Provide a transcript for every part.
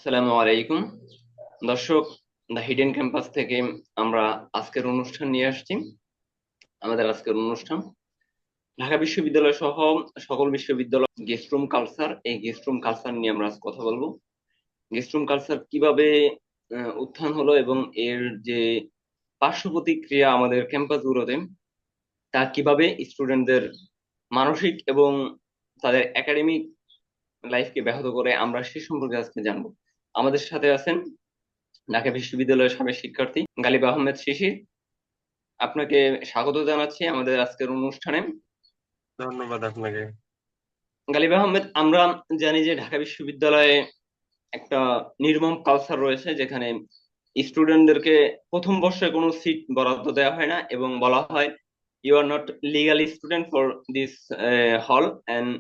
আসসালামু আলাইকুম দর্শক। দ্য হিডেন ক্যাম্পাস থেকে আমরা আজকের অনুষ্ঠান নিয়ে আসছি। আমাদের আজকের অনুষ্ঠান ঢাকা বিশ্ববিদ্যালয় সহ সকল বিশ্ববিদ্যালয় গেস্ট রুম কালচার, এই গেস্ট রুম কালচার নিয়ে আমরা আজ কথা বলবো। গেস্ট রুম কালচার কিভাবে উত্থান হলো এবং এর যে পার্শ্ব প্রতিক্রিয়া আমাদের ক্যাম্পাসগুলোতে, তা কিভাবে স্টুডেন্টদের মানসিক এবং তাদের একাডেমিক লাইফকে ব্যাহত করে, আমরা সে সম্পর্কে আজকে জানবো। আমাদের সাথে আছেন ঢাকা বিশ্ববিদ্যালয়ের সাবেক শিক্ষার্থী গালিব আহমেদ শিশির। আপনাকে স্বাগত জানাচ্ছি আমাদের আজকের অনুষ্ঠানে। ধন্যবাদ আপনাকে। গালিব আহমেদ, আমরা জানি যে ঢাকা বিশ্ববিদ্যালয়ে একটা নির্মম কালচার রয়েছে, যেখানে স্টুডেন্টদেরকে প্রথম বর্ষে কোনো সিট বরাদ্দ দেওয়া হয় না এবং বলা হয় you are not legal student for this hall. And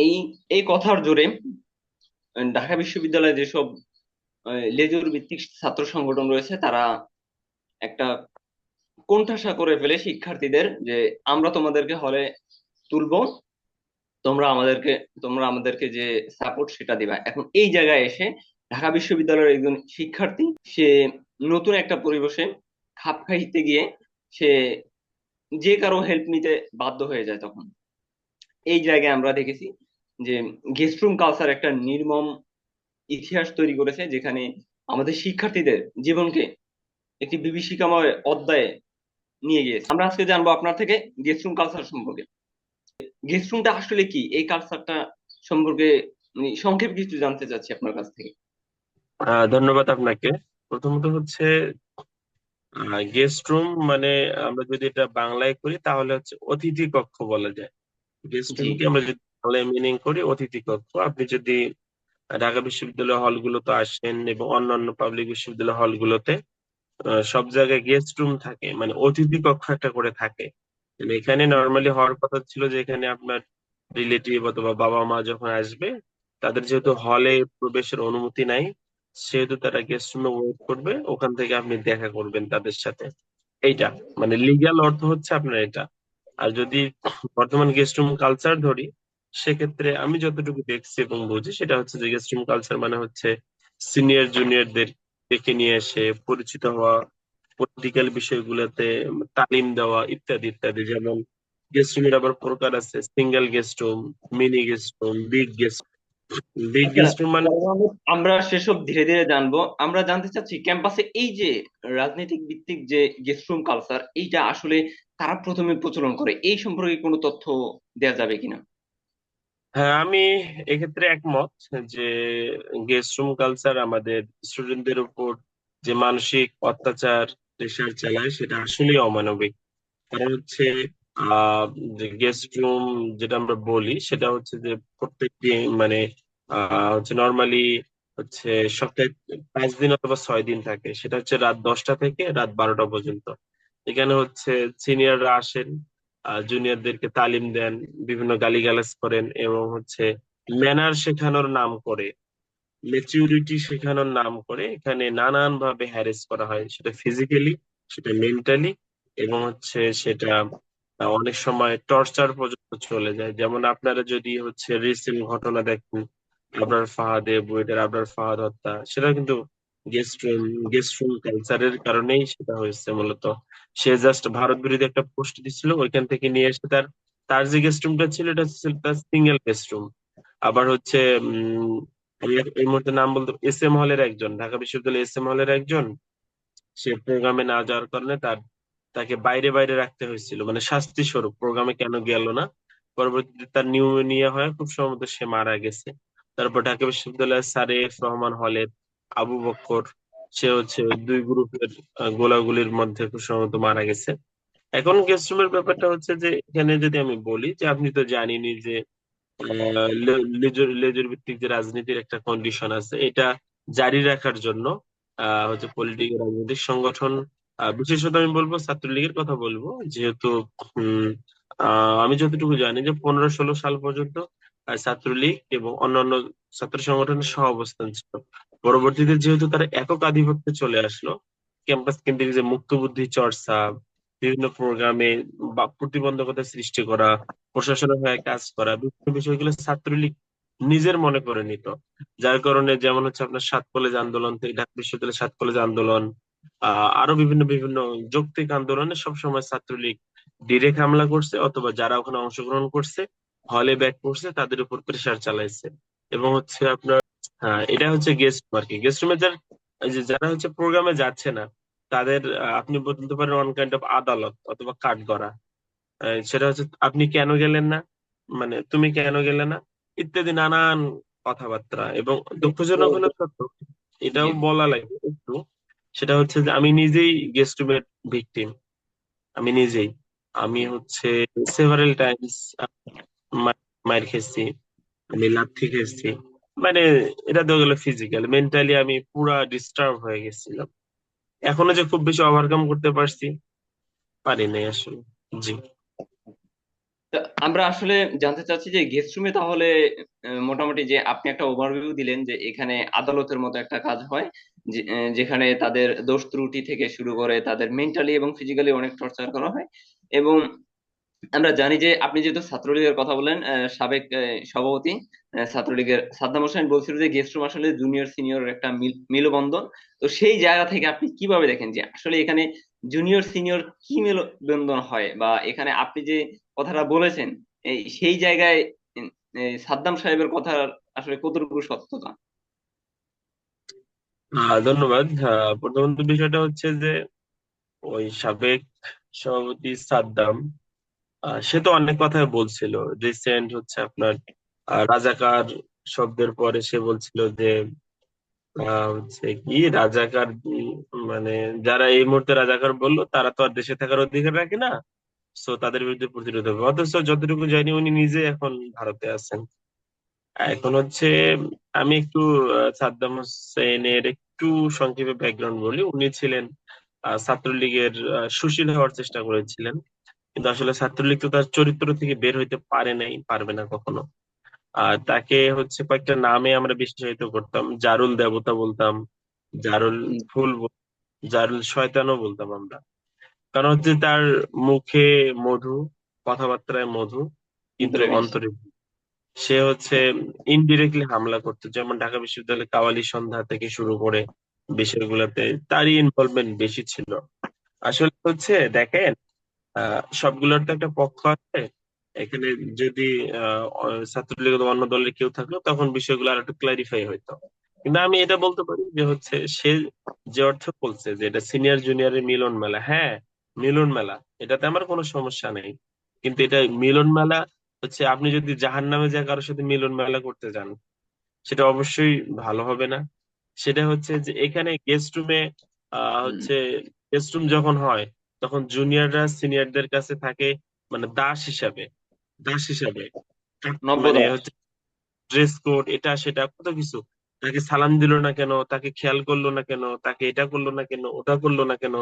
এই এই কথার জোরে ঢাকা বিশ্ববিদ্যালয়ে যেসব লেজুর ভিত্তিক ছাত্র সংগঠন রয়েছে, তারা একটা কোণঠাসা করে ফেলে শিক্ষার্থীদের, যে আমরা তোমাদেরকে হলে তুলবো, তোমরা আমাদেরকে তোমরা আমাদেরকে যে সাপোর্ট সেটা দিবা। এখন এই জায়গায় এসে ঢাকা বিশ্ববিদ্যালয়ের একজন শিক্ষার্থী, সে নতুন একটা পরিবেশে খাপ খাইতে গিয়ে সে যে কারো হেল্প নিতে বাধ্য হয়ে যায়। তখন এই জায়গায় আমরা দেখেছি যে গেস্ট রুম কালচার একটা নির্মম ইতিহাস তৈরি করেছে, যেখানে আমাদের শিক্ষার্থীদের জীবনকে একটি বিভীষিকাময় অধ্যায়ে নিয়ে গিয়েছে। আমরা আজকে জানবো আপনার থেকে গেস্ট রুম কালচার সম্পর্কে। গেস্ট রুমটা আসলে কি, এই কালচারটা সম্পর্কে সংক্ষেপে কিছু জানতে চাচ্ছি আপনার কাছ থেকে। ধন্যবাদ আপনাকে। প্রথমত হচ্ছে গেস্ট রুম মানে আমরা যদি এটা বাংলায় করি তাহলে হচ্ছে অতিথি কক্ষ বলা যায়। গেস্ট জি। রুমকে আমরা যদি বাংলায় মিনিং করি অতিথি কক্ষ। আপনি যদি ঢাকা বিশ্ববিদ্যালয় হলগুলোতে আসেন এবং অন্যান্য পাবলিক বিশ্ববিদ্যালয় হলগুলোতে সব জায়গায় গেস্ট রুম থাকে, মানে অতিথি কক্ষ একটা করে থাকে। মানে এখানে নর্মালি হওয়ার কথা ছিল যে এখানে আপনার রিলেটিভ অথবা বাবা মা যখন আসবে, তাদের যেহেতু হলে প্রবেশের অনুমতি নাই, সেহেতু তারা গেস্ট রুমে ওয়েট করবে, ওখান থেকে আপনি দেখা করবেন তাদের সাথে। এইটা মানে লিগ্যাল অর্থ হচ্ছে আপনার এটা। আর যদি বর্তমান গেস্ট রুম কালচার ধরি, সেক্ষেত্রে আমি যতটুকু দেখছি এবং বুঝি সেটা হচ্ছে যে গেস্ট রুম কালচার মানে হচ্ছে সিনিয়র জুনিয়রদের ডেকে নিয়ে এসে পরিচিত হওয়া, পলিটিক্যাল বিষয়গুলোতে তালিম দেওয়া, ইত্যাদি ইত্যাদি। যেমন গেস্ট রুমের আবার প্রকার আছে single guest room, mini guest room, big আচ্ছা, গেস্ট রুম মানে আমরা সেসব ধীরে ধীরে জানবো। আমরা জানতে চাচ্ছি ক্যাম্পাসে এই যে রাজনৈতিক ভিত্তিক যে গেস্ট রুম কালচার, এইটা আসলে কারা প্রথমে প্রচলন করে, এই সম্পর্কে কোনো তথ্য দেওয়া যাবে কিনা? হ্যাঁ, আমি এক্ষেত্রে একমত যে গেস্ট রুম কালচার আমাদের স্টুডেন্টদের উপর যে মানসিক অত্যাচার, প্রেশার চালায় সেটা আসলেই অমানবিক। কারণ হচ্ছে আহ যে গেস্ট রুম যেটা আমরা বলি সেটা হচ্ছে যে প্রত্যেকটি মানে হচ্ছে নর্মালি হচ্ছে সপ্তাহে 5 দিন অথবা 6 দিন থাকে। সেটা হচ্ছে রাত 10টা থেকে রাত 12টা পর্যন্ত। এখানে হচ্ছে সিনিয়ররা আসেন, জুনিয়রদেরকে তালিম দেন, বিভিন্ন গালিগালাজ করেন এবং হচ্ছে ম্যানার শেখানোর নাম করে, ম্যাচিউরিটি শেখানোর নাম করে এখানে নানান ভাবে হ্যারেস করা হয়, সেটা ফিজিক্যালি, সেটা মেন্টালি, এবং হচ্ছে সেটা অনেক সময় টর্চার পর্যন্ত চলে যায়। যেমন আপনারা যদি হচ্ছে রিসেন্ট ঘটনা দেখেন, আবরার ফাহাদে বুয়েটের আবরার ফাহাদ হত্যা, সেটা কিন্তু গেস্ট রুম গেস্ট রুম কালচারের কারণেই সেটা হয়েছে মূলত। সে জাস্ট ভারত বিরোধী একটা পোস্ট দিছিল, ওইখান থেকে নিয়ে এসে তার তার যে গেস্ট রুমটা ছিল এটা ছিল তার সিঙ্গেল গেস্ট রুম। আবার হচ্ছে আমি এই মুহূর্তে নাম বলতে, এস এম হলের একজন, ঢাকা বিশ্ববিদ্যালয়ের এস এম হলের একজন, সে প্রোগ্রামে না যাওয়ার কারণে তাকে বাইরে বাইরে রাখতে হয়েছিল, মানে শাস্তি স্বরূপ প্রোগ্রামে কেন গেল না। পরবর্তীতে তার নিউমোনিয়া হয়, খুব সম্ভবত সে মারা গেছে। তারপর ঢাকা বিশ্ববিদ্যালয়ের সারেফ রহমান হলের আবু বক্কর, সে হচ্ছে দুই গ্রুপের গোলাগুলির মধ্যে খুব সম্ভবত মারা গেছে। এখন গেস্ট রুমের ব্যাপারটা হচ্ছে যে এখানে যদি আমি বলি যে আপনি তো জানেনই যে লেজুর লেজুর ভিত্তিক যে রাজনীতির একটা কন্ডিশন আছে, এটা জারি রাখার জন্য হচ্ছে পলিটিক্যাল রাজনৈতিক সংগঠন, বিশেষত আমি বলবো ছাত্রলীগের কথা বলবো, যেহেতু উম, আমি যতটুকু জানি যে 15-16 সাল পর্যন্ত ছাত্রলীগ এবং অন্যান্য ছাত্র সংগঠনের সহ অবস্থান ছিল। পরবর্তীতে যেহেতু তারা একক আধিপত্যে চলে আসলো, ক্যাম্পাস কেন্দ্রিক যে মুক্তবুদ্ধি চর্চা, বিভিন্ন প্রোগ্রামে বা প্রতিবন্ধকতা সৃষ্টি করা, প্রশাসনের হয়ে কাজ করা, বিভিন্ন বিষয়গুলো ছাত্রলীগ নিজের মনে করে নিত। যার কারণে যেমন হচ্ছে আপনার সাত কলেজ আন্দোলন থেকে ঢাকা বিশ্ববিদ্যালয়ের সাত কলেজ আন্দোলন, আরো বিভিন্ন বিভিন্ন যৌক্তিক আন্দোলনে সবসময় ছাত্রলীগ ডিরেক্ট হামলা করছে, অথবা যারা ওখানে অংশগ্রহণ করছে হলে ব্যাক করছে তাদের উপর প্রেসার চালাইছে। এবং হচ্ছে আপনার, হ্যাঁ, এটা হচ্ছে গেস্ট আর কি। গেস্ট রুমে যারা হচ্ছে প্রোগ্রামে যাচ্ছে না তাদের আপনি বলতে পারেন ওয়ান কাইন্ড অফ আদালত অথবা কাঠগড়া। সেটা হচ্ছে আপনি কেন গেলেন না, মানে তুমি কেন গেলে না, ইত্যাদি নানান কথাবার্তা। এবং দুঃখজনক হলো সত্য, জি। এটাও বলা লাগে একটু, সেটা হচ্ছে যে আমি নিজেই গেস্ট রুমের ভিকটিম। আমি নিজেই, আমি হচ্ছে সেভারেল টাইমস মার খেয়েছি, আমি লাথি খেয়েছি। মানে এটা তো গেলো ফিজিক্যাল, মেন্টালি আমি পুরা ডিস্টার্ব হয়ে গেছিলাম। এখনো যে খুব বেশি ওভারকাম করতে পারছি, পারি নাই আসলে। জি। তা আমরা আসলে জানতে চাচ্ছি যে গেস্ট রুমে তাহলে মোটামুটি যে আপনি একটা ওভারভিউ দিলেন যে এখানে আদালতের মতো একটা কাজ হয়, যেখানে তাদের দোষ ত্রুটি থেকে শুরু করে তাদের মেন্টালি এবং ফিজিক্যালি অনেক টর্চার করা হয়। এবং আমরা জানি যে আপনি যেহেতু ছাত্রলীগের কথা বলেন, সাবেক সভাপতি ছাত্রলীগের সাদ্দাম হোসেন বলছিল যে গেস্ট রুম আসলে জুনিয়র সিনিয়র একটা মেলবন্ধন। তো সেই জায়গা থেকে আপনি কিভাবে দেখেন যে আসলে এখানে জুনিয়র সিনিয়র কি মেলবন্ধন হয়, বা এখানে আপনি যে কথাটা বলেছেন সেই জায়গায় উম, সাদ্দাম সাহেবের কথা আসলে কতটুকু সত্যতা? ধন্যবাদ। প্রথমত বিষয়টা হচ্ছে যে ওই সাবেক সভাপতি সাদ্দাম, সে তো অনেক কথাই বলছিল। রিসেন্ট হচ্ছে আপনার রাজাকার শব্দের পরে সে বলছিল যে হচ্ছে কি রাজাকার, মানে যারা এই মুহূর্তে রাজাকার বললো তারা তো আর দেশে থাকার অধিকার রাখে না, সো তাদের বিরুদ্ধে প্রতিরোধ হবে। অথচ যতটুকু জানি উনি নিজে এখন ভারতে আছেন। এখন হচ্ছে আমি একটু সাদ্দাম হোসেনের একটু সংক্ষেপে ব্যাকগ্রাউন্ড বলি। উনি ছিলেন ছাত্রলীগের, সুশীল হওয়ার চেষ্টা করেছিলেন, কিন্তু আসলে ছাত্রলীগ তো তার চরিত্র থেকে বের হইতে পারে নাই, পারবে না কখনো। আর তাকে হচ্ছে কয়েকটা নামে আমরা বিশেষায়িত করতাম। জারুল দেবতা বলতাম, জারুল ফুল জারুল শয়তানও বলতাম আমরা। কারণ হচ্ছে তার মুখে মধু, কথাবার্তায় মধু, কিন্তু অন্তরে বিষ। অন্তরে সে হচ্ছে ইনডিরেক্টলি হামলা করতো। যেমন ঢাকা বিশ্ববিদ্যালয়ে কাওয়ালি সন্ধ্যা থেকে শুরু করে বিষয়গুলোতে তারই ইনভলভমেন্ট বেশি ছিল। আসলে হচ্ছে দেখেন, সবগুলোর তো একটা পক্ষ আছে। এখানে যদি ছাত্রলীগ অথবা অন্য দলের কেউ থাকলো তখন বিষয়গুলো আর একটু ক্লারিফাই হইতো। কিন্তু আমি এটা বলতে পারি যে হচ্ছে সে যে অর্থ বলছে যে এটা সিনিয়র জুনিয়রের মিলন মেলা, হ্যাঁ, মিলন মেলা, এটাতে আমার কোনো সমস্যা নেই। কিন্তু এটা মিলন মেলা হচ্ছে, আপনি যদি জাহান্নামে যায় কারোর সাথে মিলন মেলা করতে যান, সেটা অবশ্যই ভালো হবে না। সেটা হচ্ছে যে এখানে গেস্ট রুমে হুম। হচ্ছে গেস্ট রুম যখন হয় তখন জুনিয়ররা সিনিয়রদের কাছে থাকে মানে দাস হিসাবে, দাস হিসাবে। মানে নব্যদাস। হচ্ছে ড্রেস কোড এটা সেটা কত কিছু, তাকে সালাম দিল না কেন, তাকে খেয়াল করলো না কেন, তাকে এটা করলো না কেন, ওটা করলো না কেন,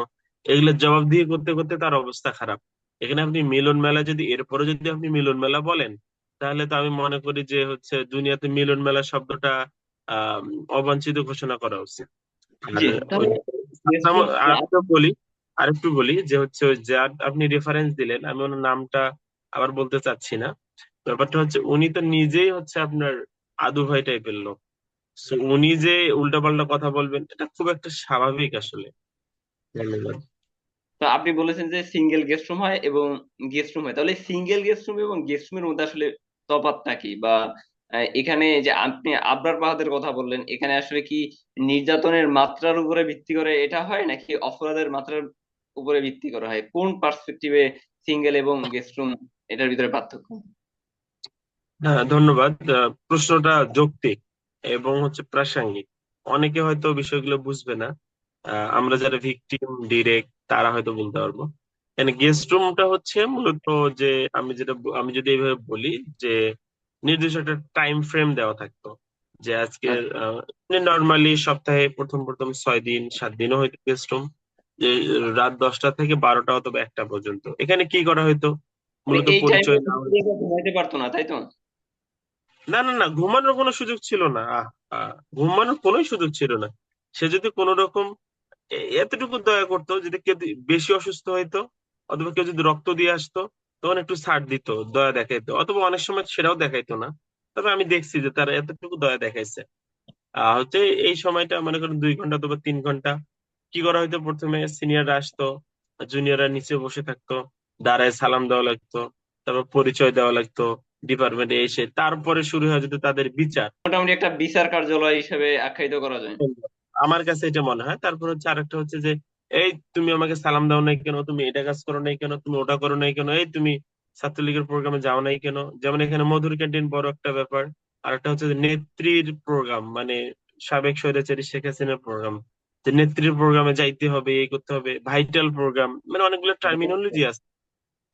এগুলোর জবাব দিয়ে করতে করতে তার অবস্থা খারাপ। এখানে আপনি মিলন মেলা, যদি এরপরে যদি আপনি মিলন মেলা বলেন, তাহলে তো আমি মনে করি যে হচ্ছে দুনিয়াতে মিলন মেলা শব্দটা আহ অবাঞ্ছিত ঘোষণা করা উচিত। আর জি। ওই তাহলে গেস্ট রুম। আরেকটু বলি, আরেকটু বলি যে হচ্ছে ওই যার আপনি রেফারেন্স দিলেন, আমি ওনার নামটা আবার বলতে চাচ্ছি না। ব্যাপারটা হচ্ছে উনি তো নিজেই হচ্ছে আপনার আদু ভাই টাইপের লোক। So, উনি যে উল্টাপাল্টা কথা বলবেন এটা খুব একটা স্বাভাবিক আসলে। ধন্যবাদ। তো আপনি বলেছেন যে সিঙ্গেল গেস্ট রুম হয় এবং গেস্ট রুম হয়, তাহলে সিঙ্গেল গেস্ট রুম এবং গেস্ট রুমের মধ্যে আসলে তফাৎটা কি? বা এখানে যে আপনি আবরার বাহাদের কথা বললেন, এখানে আসলে কি নির্যাতনের মাত্রার উপরে ভিত্তি করে এটা হয়, নাকি অপরাধের মাত্রার উপরে ভিত্তি করা হয়? কোন পার্সপেক্টিভে সিঙ্গেল এবং গেস্ট রুম এটার ভিতরে পার্থক্য? হ্যাঁ, ধন্যবাদ। প্রশ্নটা যৌক্তিক এবং হচ্ছে প্রাসঙ্গিক। অনেকে হয়তো বিষয়গুলো বুঝবে না। আমরা যারা ভিকটিম ডিরেক্ট তারা হয়তো বলতে পারবো। এখানে গেস্ট রুমটা হচ্ছে মূলত যে আমি যদি এইভাবে বলি যে নির্দিষ্ট একটা টাইম ফ্রেম দেওয়া থাকতো, যে আজকে আচ্ছা। নর্মালি সপ্তাহে প্রথম প্রথম 6 দিন 7 দিনও হয়তো গেস্ট রুম, যে রাত 10টা থেকে 12টা অথবা 1টা পর্যন্ত এখানে কি করা হয়তো, মানে মূলত এই টাইমে পরিচয় না হলে। ঘুমাইতে পারতো না, তাই তো? না না না, ঘুমানোর কোনো সুযোগ ছিল না। ঘুমানোর কোনো সুযোগ ছিল না। সে যদি কোনো রকম এতটুকু দয়া করতো, যদি কেউ বেশি অসুস্থ হইতো অথবা কেউ যদি রক্ত দিয়ে আসতো তখন একটু ছাড় দিত, দয়া দেখাইতো, অথবা অনেক সময় সেটাও দেখাইতো না, তবে আমি দেখছি যে তারা এতটুকু দয়া দেখাইছে। হচ্ছে এই সময়টা মনে করেন 2 ঘন্টা অথবা 3 ঘন্টা কি করা হয়তো, প্রথমে সিনিয়ররা আসতো, জুনিয়ররা নিচে বসে থাকতো, দাঁড়ায় সালাম দেওয়া লাগতো, তারপর পরিচয় দেওয়া লাগতো ডিপার্টমেন্টে এসে, তারপরে শুরু হয়ে যেত তাদের বিচার। মোটামুটি একটা বিচার কার্যালয় হিসেবে আখ্যায়িত করা যায়। আমার কাছে এটা মনে হয়। তারপর হচ্ছে আরেকটা হচ্ছে যে, এই তুমি আমাকে সালাম দাও নাই কেন, তুমি এটা কাজ করো নাই কেন, তুমি ওটা করো নাই কেন, এই তুমি ছাত্রলীগের প্রোগ্রামে যাও নাই কেন। যেমন এখানে মধুর ক্যান্টিন বড় একটা ব্যাপার। আর একটা হচ্ছে যে নেত্রীর প্রোগ্রাম, মানে সাবেক স্বৈরাচারী শেখ হাসিনার প্রোগ্রাম, যে নেত্রীর প্রোগ্রামে যাইতে হবে, এই করতে হবে, ভাইটাল প্রোগ্রাম, মানে অনেকগুলো টার্মিনোলজি আছে।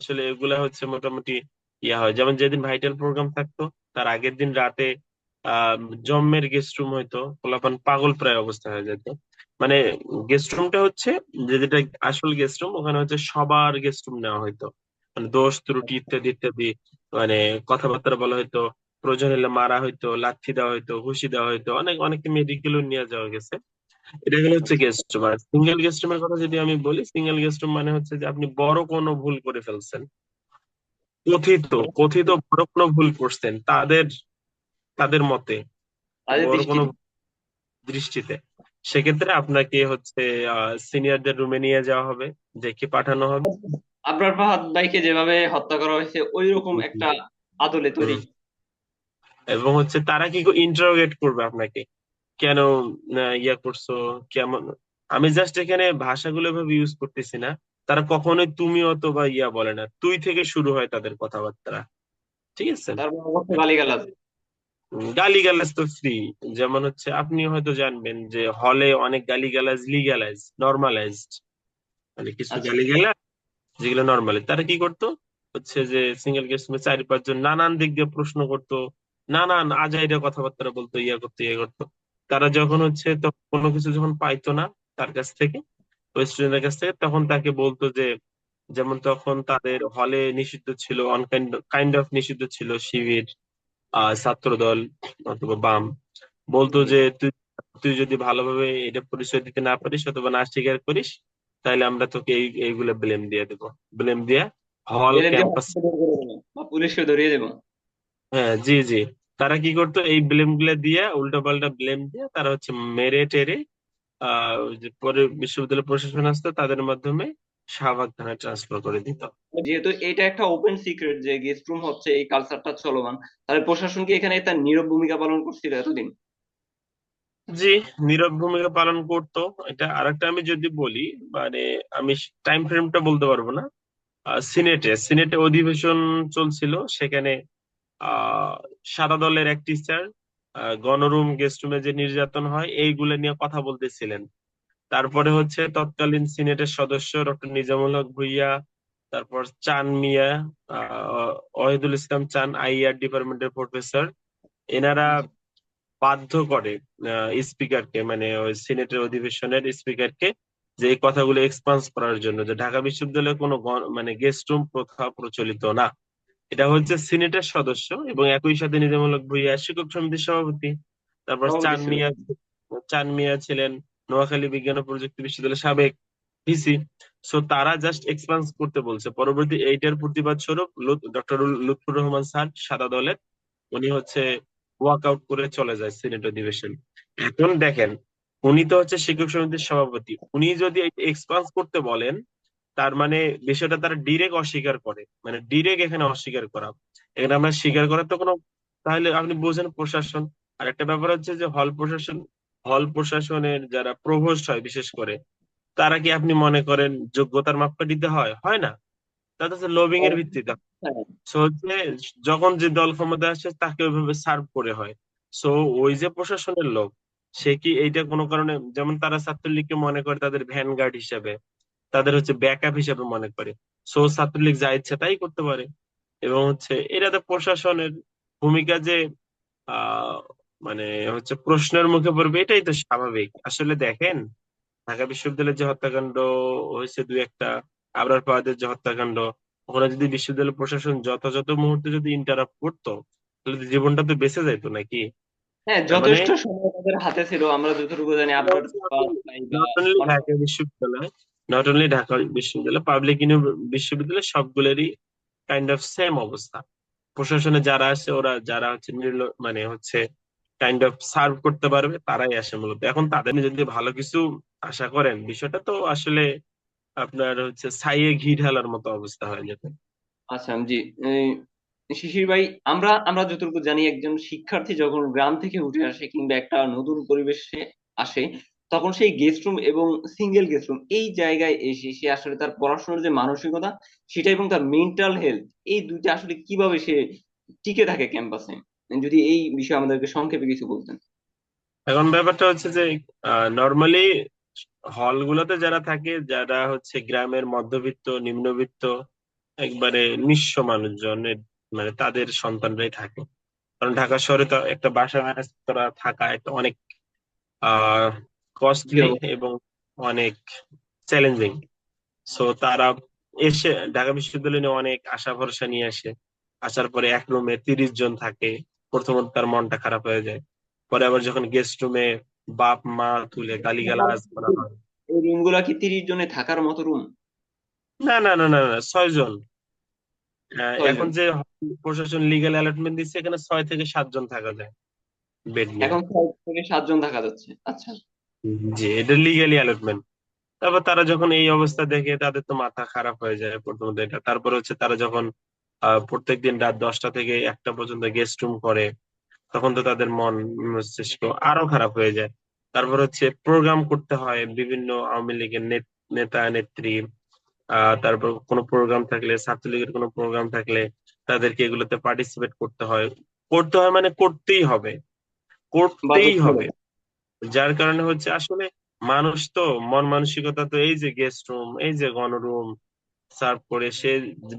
আসলে এগুলা হচ্ছে মোটামুটি ইয়া হয়। যেমন যেদিন ভাইটাল প্রোগ্রাম থাকতো, তার আগের দিন রাতে আহ জম্মের গেস্ট রুম হইতো, পোলাপান পাগল প্রায় অবস্থা হয়ে যেত। মানে গেস্ট রুমটা হচ্ছে যে, যেটা আসল গেস্ট রুম, ওখানে হচ্ছে সবার গেস্ট রুম নেওয়া হইতো। মানে দোষ ত্রুটি ইত্যাদি ইত্যাদি, মানে কথাবার্তা বলা হইতো, প্রয়োজন হলে মারা হইতো, লাথি দেওয়া হইতো, ঘুষি দেওয়া হইতো, অনেক অনেককে মেডিকেলও নিয়ে যাওয়া গেছে। এটা গেলে হচ্ছে গেস্ট রুম। আর সিঙ্গেল গেস্ট রুমের কথা যদি আমি বলি, সিঙ্গেল গেস্ট রুম মানে হচ্ছে যে আপনি বড় কোনো ভুল করে ফেলছেন, কথিত কথিত বড় কোনো ভুল করছেন তাদের তাদের মতে, তাদের বড় কোনো দৃষ্টিতে দৃষ্টিতে, সেক্ষেত্রে আপনাকে হচ্ছে সিনিয়রদের রুমে নিয়ে যাওয়া হবে, দেখে পাঠানো হবে। আবরার ফাহাদ ভাইকে যেভাবে হত্যা করা হয়েছে ওই রকম একটা আদলে তৈরি। হুম। এবং হচ্ছে তারা কি ইন্টারোগেট করবে আপনাকে, কেন ইয়া করছো, কেমন। আমি জাস্ট এখানে ভাষাগুলো ভাবে ইউজ করতেছি না। তারা কখনোই তুমি অথবা ইয়া বলে না, তুই থেকে শুরু হয় তাদের কথাবার্তা। ঠিক আছে। তারপর অবশ্য গালিগালাজ। গালিগালাজ তো ফ্রি। যেমন হচ্ছে আপনি হয়তো জানবেন যে হলে অনেক গালিগালাজ লিগ্যালাইজ, নর্মালাইজড, মানে কিছু আচ্ছা। গালিগালাজ যেগুলো নর্মালি। তারা কি করতো হচ্ছে যে, সিঙ্গেল গেস্ট রুমে 4-5 জন নানান দিক দিয়ে প্রশ্ন করতো, নানান আজাইরা কথাবার্তা বলতো, ইয়া করতো ইয়া করতো। তারা যখন হচ্ছে তো কোনো কিছু যখন পাইতো না তার কাছ থেকে, ওই স্টুডেন্টের কাছ থেকে, তখন তাকে বলতো যে, যেমন তখন তাদের হলে নিষিদ্ধ ছিল, অন কাইন্ড অফ নিষিদ্ধ ছিল শিবির, ছাত্রদল অথবা বাম। বলতো যে, তুই তুই যদি ভালোভাবে এটা পরিচয় দিতে না পারিস অথবা না স্বীকার করিস, তাহলে আমরা তোকে এইগুলো ব্লেম দিয়ে দেবো, ব্লেম দিয়ে হল জেলে দিয়ে ক্যাম্পাস। হত্যা করে দেবো বা পুলিশকে ধরিয়ে দেবো। হ্যাঁ, জি জি। তারা কি করতো, এই ব্লেম গুলা দিয়ে, উল্টো পাল্টা ব্লেম দিয়ে তারা হচ্ছে মেরে টেরে ওই যে পরে বিশ্ববিদ্যালয় প্রশাসন আসতো, তাদের মাধ্যমে শাহবাগ থানায় ট্রান্সফার করে দিত। যেহেতু এটা একটা ওপেন সিক্রেট যে গেস্ট রুম হচ্ছে, এই কালচারটা চলমান, তাহলে প্রশাসন কি এখানে তার নীরব ভূমিকা পালন করছিল এতদিন? জি, নীরব ভূমিকা পালন করতো। এটা আরেকটা আমি যদি বলি, মানে আমি টাইম ফ্রেমটা বলতে পারবো না। সিনেটে অধিবেশন চলছিল, সেখানে আহ সাদা দলের এক টিচার গণরুম গেস্ট রুমে যে নির্যাতন হয় এইগুলো নিয়ে কথা বলতেছিলেন। তারপরে হচ্ছে তৎকালীন সিনেটের সদস্য ডক্টর নিজামুল হক ভুইয়া, তারপর চান মিয়া, ওয়াহিদুল ইসলাম চান, আইআর ডিপার্টমেন্টের প্রফেসর, এনারা জি। বাধ্য করে স্পিকারকে, মানে ওই সিনেটের অধিবেশনের স্পিকারকে, যে এই কথাগুলো এক্সপান্স করার জন্য, যে ঢাকা বিশ্ববিদ্যালয়ে কোনো মানে গেস্ট রুম প্রথা প্রচলিত না। এটা হচ্ছে সিনেটের সদস্য এবং একই সাথে নিজামুল হক ভুঁইয়া শিক্ষক সমিতির সভাপতি। তারপর সভাপতি ছিল। চান মিয়া ছিলেন নোয়াখালী বিজ্ঞান ও প্রযুক্তি বিশ্ববিদ্যালয়ের সাবেক ভিসি। সো তারা জাস্ট এক্সপান্স করতে বলছে। পরবর্তী এইটার প্রতিবাদ স্বরূপ ডক্টর লুৎফুর রহমান স্যার, সাদা দলের, উনি হচ্ছে ওয়াক আউট করে চলে যায় সিনেট অধিবেশন। এখন দেখেন, উনি তো হচ্ছে শিক্ষক সমিতির সভাপতি, উনি যদি এক্সপান্স করতে বলেন, তার মানে বিষয়টা তারা ডিরেক্ট অস্বীকার করে, মানে ডিরেক্ট এখানে অস্বীকার করা। এখানে আমরা স্বীকার করার তো কোনো, তাহলে আপনি বোঝেন প্রশাসন। আর একটা ব্যাপার হচ্ছে যে হল প্রশাসনের যারা প্রভোস্ট হয় বিশেষ করে, তারা কি আপনি মনে করেন যোগ্যতার মাপকাঠিতে হয়? হয় না। তাদের হচ্ছে লবিং এর ভিত্তিতে। হ্যাঁ। সো হচ্ছে যখন যে দল ক্ষমতা আসে তাকে ওইভাবে সার্ভ করে হয়। সো ওই যে প্রশাসনের লোক, সে কি এইটা কোনো কারণে, যেমন তারা ছাত্রলীগকে মনে করে তাদের ভ্যানগার্ড হিসেবে, তাদের হচ্ছে ব্যাকআপ হিসেবে মনে করে। সো ছাত্রলীগ যা ইচ্ছা তাই করতে পারে। এবং হচ্ছে এটাতে প্রশাসনের ভূমিকা যে আহ মানে হচ্ছে প্রশ্নের মুখে পড়বে, এটাই তো স্বাভাবিক। আসলে দেখেন, ঢাকা বিশ্ববিদ্যালয়ের যে হত্যাকাণ্ড হয়েছে দুই একটা, আবরার ফাহাদের যে হত্যাকাণ্ড, ওখানে যদি বিশ্ববিদ্যালয় প্রশাসন যথাযথ মুহূর্তে যদি ইন্টারাপ্ট করতো, তাহলে তো জীবনটা তো বেঁচে যাইতো নাকি। হ্যাঁ, তার মানে যথেষ্ট সময় তাদের হাতে ছিল, আমরা যতটুকু জানি আবরার ফাহাদ ভাই বা নট অনলি অনেক। ঢাকা বিশ্ববিদ্যালয়, নট অনলি ঢাকা বিশ্ববিদ্যালয়, পাবলিক বিশ্ববিদ্যালয় সবগুলোরই কাইন্ড অফ সেম অবস্থা। প্রশাসনে যারা আছে ওরা যারা হচ্ছে মানে হচ্ছে কাইন্ড অফ সার্ভ করতে পারবে তারাই আসে মূলত। এখন তাদের নিয়ে যদি ভালো কিছু আশা করেন, বিষয়টা তো আসলে আপনার হচ্ছে ছাইয়ে ঘি ঢালার মতো অবস্থা হয়ে যেতে। আচ্ছা জি। শিশির ভাই, আমরা আমরা যতটুকু জানি একজন শিক্ষার্থী যখন গ্রাম থেকে উঠে আসে কিংবা একটা নতুন পরিবেশে আসে, তখন সেই গেস্ট রুম এবং সিঙ্গেল গেস্ট রুম এই জায়গায় এসে সে আসলে তার পড়াশোনার যে মানসিকতা সেটা এবং তার মেন্টাল হেলথ, এই দুইটা আসলে কিভাবে সে টিকে থাকে ক্যাম্পাসে, যদি এই বিষয়ে আমাদেরকে সংক্ষেপে কিছু বলতেন। এখন ব্যাপারটা হচ্ছে যে নর্মালি হলগুলোতে যারা থাকে, যারা হচ্ছে গ্রামের মধ্যবিত্ত নিম্নবিত্ত একবারে নিঃস্ব মানুষজনের, মানে তাদের সন্তানরাই থাকে। কারণ ঢাকা শহরে তো একটা বাসা ম্যানেজ করা থাকা একটা অনেক আহ জি কস্টলি অবশ্যই। এবং অনেক চ্যালেঞ্জিং। সো তারা এসে ঢাকা বিশ্ববিদ্যালয়ে নিয়ে অনেক আশা ভরসা নিয়ে আসে। আসার পরে এক রুমে 30 জন থাকে। প্রথমত তার মনটা খারাপ হয়ে যায়। পরে আবার যখন গেস্ট রুমে বাপ মা তুলে গালিগালাজ করা হয়। এই রুম গুলা কি 30 জনে থাকার মতো রুম? না না না না না, 6 জন। এখন 6 জন? যে প্রশাসন লিগ্যাল অ্যালটমেন্ট দিচ্ছে, এখানে 6 থেকে 7 জন থাকা যায় বেড নিয়ে। এখন 6 থেকে 7 জন থাকা যাচ্ছে, আচ্ছা। জি, এটা লিগ্যালি অ্যালটমেন্ট। তারপর তারা যখন এই অবস্থা দেখে তাদের তো মাথা খারাপ হয়ে যায় প্রথমত এটা। তারপর হচ্ছে তারা যখন প্রত্যেকদিন রাত 10টা থেকে 1টা পর্যন্ত গেস্ট রুম করে, তখন তো তাদের মন মস্তিষ্ক আরো খারাপ হয়ে যায়। তারপর হচ্ছে প্রোগ্রাম করতে হয় বিভিন্ন আওয়ামী লীগের নেতা নেত্রী। তারপর কোনো প্রোগ্রাম থাকলে, ছাত্রলীগের কোনো প্রোগ্রাম থাকলে তাদেরকে এগুলোতে পার্টিসিপেট করতে হয়। করতে হয় মানে করতেই হবে, করতেই হবে। বাধ্যতামূলক। যার কারণে হচ্ছে আসলে মানুষ তো মন মানসিকতা তো এই যে গেস্ট রুম, এই যে গণরুম সার্ভ করে সে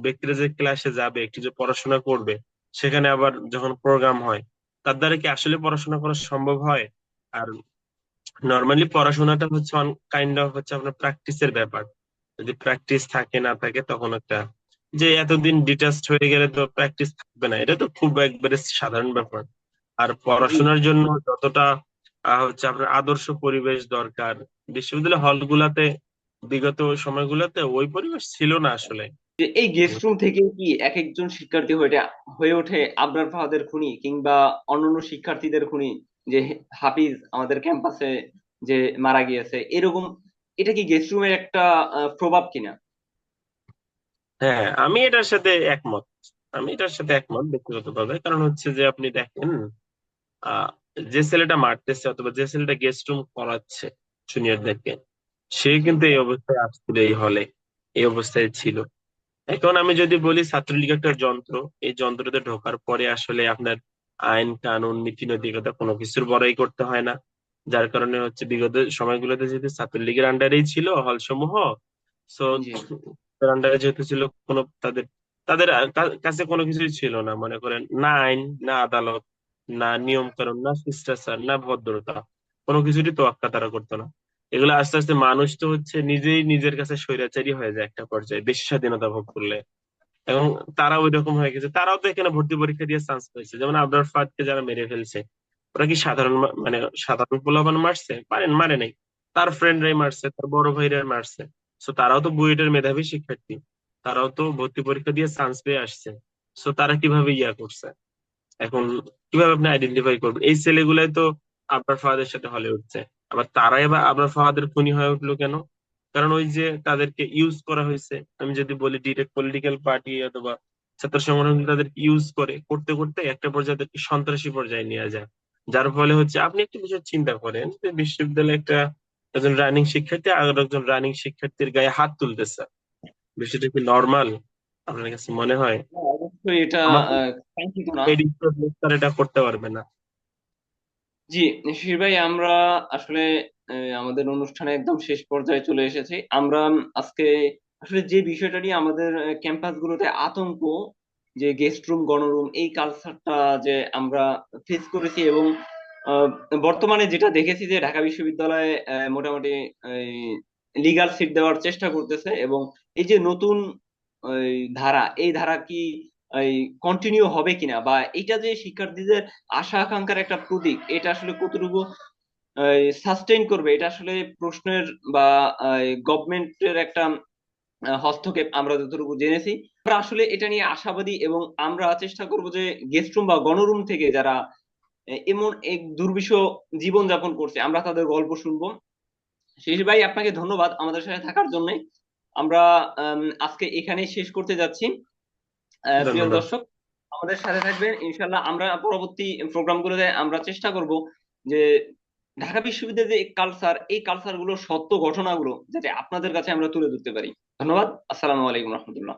ব্যক্তিরা যে ক্লাসে যাবে, একটু যে পড়াশোনা করবে, সেখানে আবার যখন প্রোগ্রাম হয় তার দ্বারা কি আসলে পড়াশোনা করা সম্ভব হয়? আর নর্মালি পড়াশোনাটা হচ্ছে কাইন্ড অফ হচ্ছে আপনার প্র্যাকটিসের ব্যাপার। যদি প্র্যাকটিস থাকে না থাকে তখন একটা, যে এতদিন ডিটাচড হয়ে গেলে তো প্র্যাকটিস থাকবে না, এটা তো খুব একবারে সাধারণ ব্যাপার। আর জি। পড়াশোনার জন্য যতটা হচ্ছে আপনার আদর্শ পরিবেশ দরকার, বিশ্ববিদ্যালয় হলগুলাতে বিগত সময়গুলোতে ওই পরিবেশ ছিল না আসলে। যে এই গেস্ট রুম থেকে কি এক একজন শিক্ষার্থী হয়ে ওঠে আবরার ফাহাদের খুনি কিংবা অন্যান্য শিক্ষার্থীদের খুনি, যে হাফিজ আমাদের ক্যাম্পাসে যে মারা গিয়েছে এরকম, এটা কি গেস্ট রুমের একটা প্রভাব কিনা? হ্যাঁ, আমি এটার সাথে একমত। আমি এটার সাথে একমত ব্যক্তিগতভাবে। কারণ হচ্ছে যে আপনি দেখেন, আহ যে ছেলেটা মারতেছে অথবা যে ছেলেটা গেস্ট রুম করাচ্ছে জুনিয়রদেরকে, সে জি। কিন্তু এই অবস্থায় আসছিল, এই হলে এই অবস্থায় ছিল। এখন আমি যদি বলি ছাত্রলীগ একটা যন্ত্র, এই যন্ত্রতে ঢোকার পরে আসলে আপনার আইন কানুন নীতি নৈতিকতা কোনো কিছুর বড়াই করতে হয় না। যার কারণে হচ্ছে বিগত সময়গুলোতে যেহেতু ছাত্রলীগের আন্ডারেই ছিল হল সমূহ, সো জি। আন্ডারে যেহেতু ছিল, কোনো তাদের তাদের কাছে কোনো কিছুই ছিল না, মনে করেন না আইন, না আদালত, না নিয়ম কানুন, না শিষ্টাচার, না ভদ্রতা, কোনো কিছুরই তোয়াক্কা তারা করতো না। এগুলো আস্তে আস্তে মানুষ তো হচ্ছে নিজেই নিজের কাছে স্বৈরাচারী হয়ে যায় একটা পর্যায়ে, বেশি স্বাধীনতা ভোগ করলে। এবং তারা ওই রকম হয়ে গেছে। তারাও তো এখানে ভর্তি পরীক্ষা দিয়ে চান্স পাইছে, যেমন আবরার ফাহাদকে যারা মেরে ফেলছে, ওরা কি সাধারণ মানে সাধারণ পোলাপান মারছে? মারে নাই। তার ফ্রেন্ডরাই মারছে, তার বড় ভাইরা মারছে। সো তারাও তো বুয়েটের মেধাবী শিক্ষার্থী, তারাও তো ভর্তি পরীক্ষা দিয়ে চান্স পেয়ে আসছে। সো তারা কিভাবে ইয়া করছে? এখন কিভাবে আপনি আইডেন্টিফাই করবেন এই ছেলেগুলাই তো আবরার ফাহাদের সাথে হলে উঠছে? আবার তারাই বা আবরার ফাহাদের খুনি হয়ে উঠলো কেন? কারণ ওই যে তাদেরকে ইউজ করা হয়েছে। আমি যদি বলি ডিরেক্ট পলিটিক্যাল পার্টি অথবা ছাত্র সংগঠন তাদেরকে ইউজ করে, করতে করতে একটা পর্যায়ে তাদেরকে সন্ত্রাসী পর্যায়ে নিয়ে যায়। যার ফলে হচ্ছে আপনি একটা বিষয় চিন্তা করেন যে বিশ্ববিদ্যালয়ে একজন রানিং শিক্ষার্থী আর একজন রানিং শিক্ষার্থীর গায়ে হাত তুলতেছে, বিষয়টা কি নর্মাল আপনার কাছে মনে হয়? হ্যাঁ, অবশ্যই এটা আমাকে কাঙ্ক্ষিত না। এটা করতে পারবে না। জি। শিশির ভাই, আমরা আসলে আমাদের অনুষ্ঠানে একদম শেষ পর্যায়ে চলে এসেছি। আমরা আজকে আসলে যে বিষয়টা নিয়ে আমাদের ক্যাম্পাস গুলোতে আতঙ্ক, যে গেস্ট রুম গণরুম এই কালচারটা যে আমরা ফেস করেছি এবং আহ, বর্তমানে যেটা দেখেছি যে ঢাকা বিশ্ববিদ্যালয়ে মোটামুটি লিগ্যাল সিট দেওয়ার চেষ্টা করতেছে, এবং এই যে নতুন ধারা, এই ধারা কি কন্টিনিউ হবে কিনা, বা এটা যে শিক্ষার্থীদের আশা আকাঙ্ক্ষার একটা প্রতীক, এটা আসলে কতটুকু সাস্টেইন করবে, এটা আসলে প্রশ্নের বা গভর্নমেন্টের একটা হস্তক্ষেপ আমরা যতটুকু জেনেছি, আমরা আসলে এটা নিয়ে আশাবাদী এবং আমরা চেষ্টা করব যে গেস্ট রুম বা গণরুম থেকে যারা এমন এক দুর্বিষহ জীবন যাপন করছে আমরা তাদের গল্প শুনবো। শেষ ভাই, আপনাকে ধন্যবাদ আমাদের সাথে থাকার জন্য। আমরা আজকে এখানেই শেষ করতে যাচ্ছি। প্রিয় ধন্যবাদ। দর্শক, আমাদের সাথে থাকবেন ইনশাল্লাহ। আমরা পরবর্তী প্রোগ্রামগুলোতে আমরা চেষ্টা করব যে ঢাকা বিশ্ববিদ্যালয়ের যে কালচার, এই কালচার গুলো, সত্য ঘটনাগুলো যাতে আপনাদের কাছে আমরা তুলে ধরতে পারি। ধন্যবাদ। আসসালামু আলাইকুম রহমতুল্লাহ।